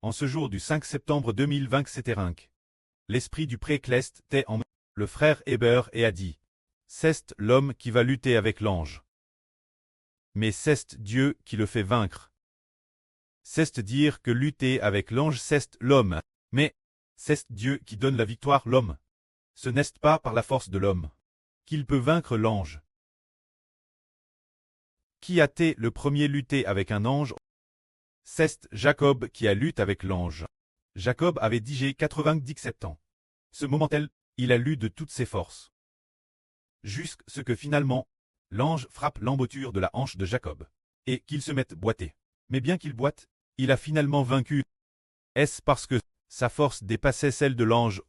En ce jour du 5 septembre 2020, l'esprit du pré-Clest t'est en le frère Héber et a dit: c'est l'homme qui va lutter avec l'ange. Mais c'est Dieu qui le fait vaincre. C'est dire que lutter avec l'ange c'est l'homme, mais c'est Dieu qui donne la victoire l'homme. Ce n'est pas par la force de l'homme qu'il peut vaincre l'ange. Qui a été le premier lutter avec un ange? C'est Jacob qui a lutté avec l'ange. Jacob avait digé 97 ans. Ce moment-là, il a lu de toutes ses forces. Jusqu'à ce que finalement, l'ange frappe l'embouchure de la hanche de Jacob, et qu'il se mette boiter. Mais bien qu'il boite, il a finalement vaincu. Est-ce parce que sa force dépassait celle de l'ange?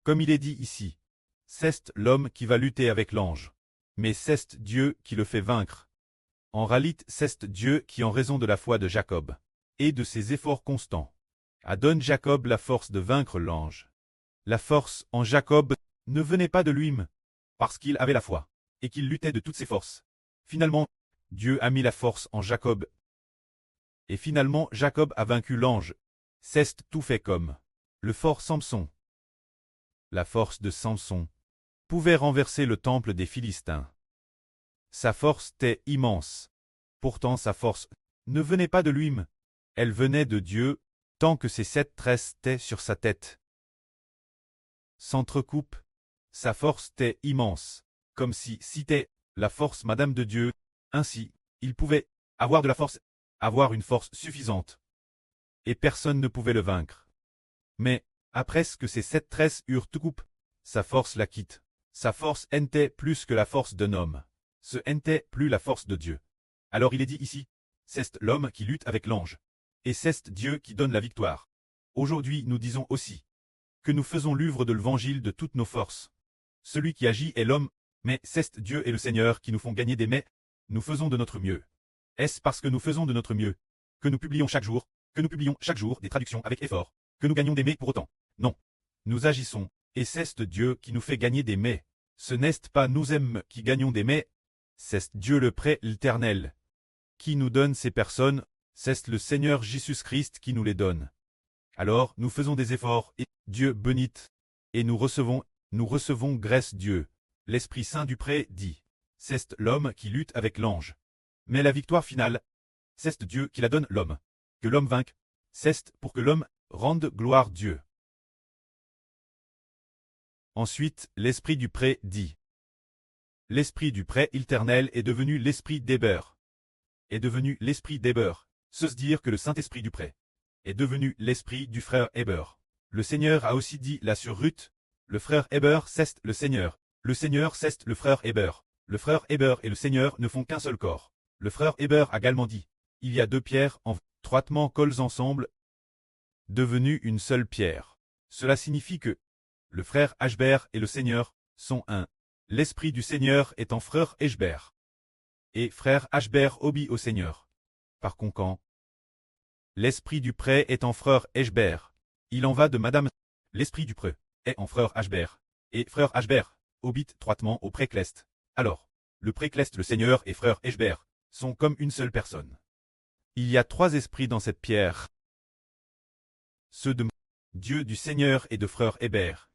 Comme il est dit ici, c'est l'homme qui va lutter avec l'ange. Mais c'est Dieu qui le fait vaincre. En réalité, c'est Dieu qui, en raison de la foi de Jacob, et de ses efforts constants, a donné Jacob la force de vaincre l'ange. La force en Jacob ne venait pas de lui-même, parce qu'il avait la foi, et qu'il luttait de toutes ses forces. Finalement, Dieu a mis la force en Jacob. Et finalement, Jacob a vaincu l'ange. C'est tout fait comme le fort Samson. La force de Samson pouvait renverser le temple des Philistins. Sa force était immense. Pourtant sa force ne venait pas de lui-même. Elle venait de Dieu, tant que ses 7 tresses étaient sur sa tête. S'entrecoupe. Sa force était immense, comme si c'était la force Madame de Dieu. Ainsi, il pouvait avoir de la force, avoir une force suffisante. Et personne ne pouvait le vaincre. Mais, après ce que ces 7 tresses eurent tout coupe, sa force la quitte. Sa force n'était plus que la force d'un homme. Ce n'était plus la force de Dieu. Alors il est dit ici, c'est l'homme qui lutte avec l'ange. Et c'est Dieu qui donne la victoire. Aujourd'hui nous disons aussi que nous faisons l'œuvre de l'évangile de toutes nos forces. Celui qui agit est l'homme, mais c'est Dieu et le Seigneur qui nous font gagner des mais. Nous faisons de notre mieux. Est-ce parce que nous faisons de notre mieux que nous publions chaque jour des traductions avec effort, que nous gagnons des mais pour autant? Non. Nous agissons, et c'est Dieu qui nous fait gagner des mais. Ce n'est pas nous-mêmes qui gagnons des mais, c'est Dieu le prêt éternel qui nous donne ces personnes, c'est le Seigneur Jésus-Christ qui nous les donne. Alors nous faisons des efforts, et Dieu bénit, et nous recevons grâce Dieu. L'Esprit Saint du pré dit, c'est l'homme qui lutte avec l'ange. Mais la victoire finale, c'est Dieu qui la donne l'homme. Que l'homme vainque, c'est pour que l'homme rende gloire Dieu. Ensuite, l'Esprit du pré dit, l'Esprit du pré éternel est devenu l'Esprit d'Héber. Est devenu l'Esprit d'Héber, c'est dire que le Saint-Esprit du pré est devenu l'Esprit du frère Héber. Le Seigneur a aussi dit là sur Ruth, le frère Héber c'est le Seigneur c'est le frère Héber. Le frère Héber et le Seigneur ne font qu'un seul corps. Le frère Héber a également dit, il y a 2 pierres étroitement collées ensemble, devenues une seule pierre. Cela signifie que le frère Ashber et le Seigneur sont un. L'Esprit du Seigneur est en frère Ashber. Et frère Ashber obéit au Seigneur. Par conséquent, l'Esprit du pré est en frère Ashber. Il en va de Madame. L'Esprit du pré est en frère Ashber. Et frère Ashber obéit étroitement au pré-Clest. Alors, le pré-Clest, le Seigneur et frère Ashber sont comme une seule personne. Il y a 3 esprits dans cette pierre. Ceux de Dieu, du Seigneur et de frère Héber.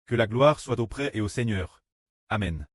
Que la gloire soit au pré et au Seigneur. Amen.